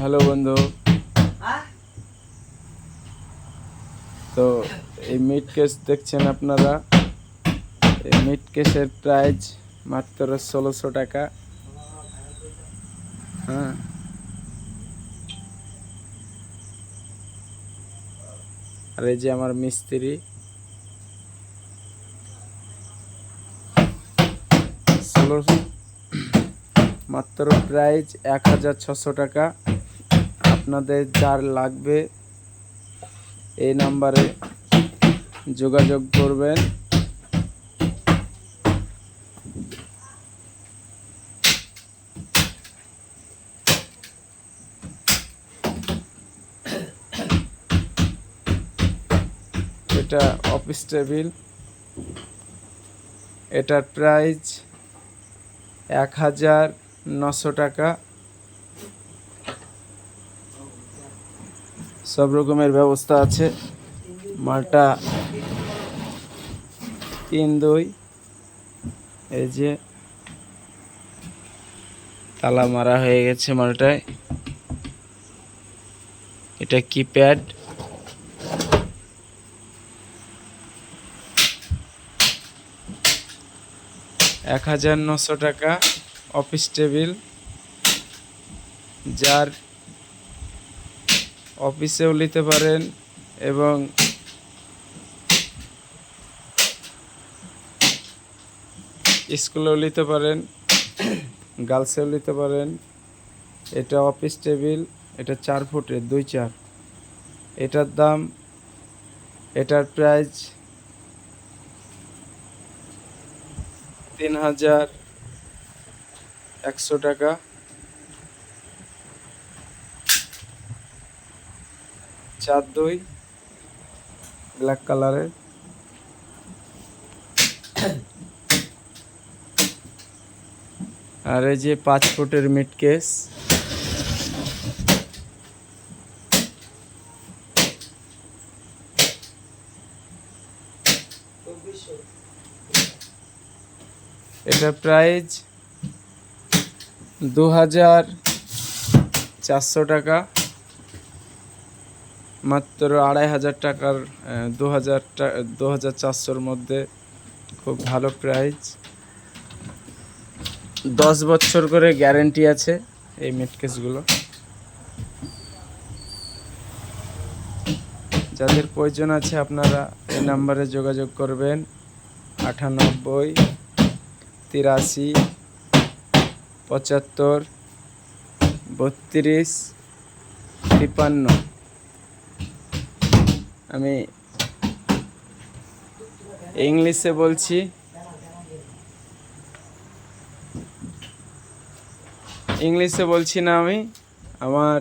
Hello বন্ধু। তো এই মিট কেস দেখছেন আপনারা, এই মিট কেসের প্রাইস মাত্র 1600 টাকা। হ্যাঁ, আর এই যে আমার মিস্ত্রি, মাত্র প্রাইস 1600 টাকা। আপনাদের যার লাগবে এই নাম্বারে যোগাযোগ করবেন। এটা অফিস টেবিল, এটার প্রাইস 1900 টাকা। সব রকমের ব্যবস্থা আছে। মালটা 3-2, এই যে তালা মারা হয়ে গেছে মালটায়। এটা কিপ্যাড, টাকা। অফিস টেবিল, যার অফিসেও নিতে পারেন এবং স্কুলেও নিতে পারেন, গার্লসেও নিতে পারেন। এটা অফিস টেবিল, এটা 4 ফুটের 2-4। এটার দাম, এটার প্রাইস 3100 টাকা। 4-2 ব্ল্যাক কালারের। আর এই যে 5 ফুটের মিট কেস, এটা প্রাইস 2400 টাকা। মাত্র 2500 টাকার, 2400-র মধ্যে খুব ভালো প্রাইস। 10 বছর করে গ্যারেন্টি আছে এই মিট কেসগুলো। যাদের প্রয়োজন আছে আপনারা এই নাম্বারে যোগাযোগ করবেন। 98 83 75 32 53। আমি ইংলিশে বলছি, না আমি। আমার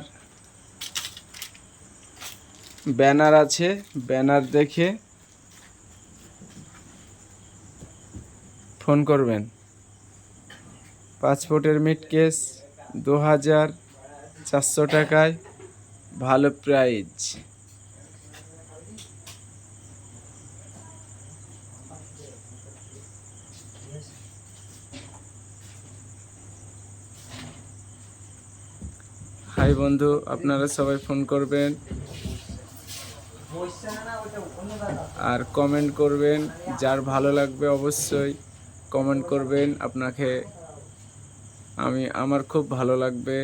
ব্যানার আছে, ব্যানার দেখে ফোন করবেন। 5 ফুটের মিট কেস 2400 টাকায়, ভালো প্রাইস। হাই বন্ধু, আপনারা সবাই ফোন করবেন আর কমেন্ট করবেন। যার ভালো লাগবে অবশ্যই কমেন্ট করবেন। আমার খুব ভালো লাগবে।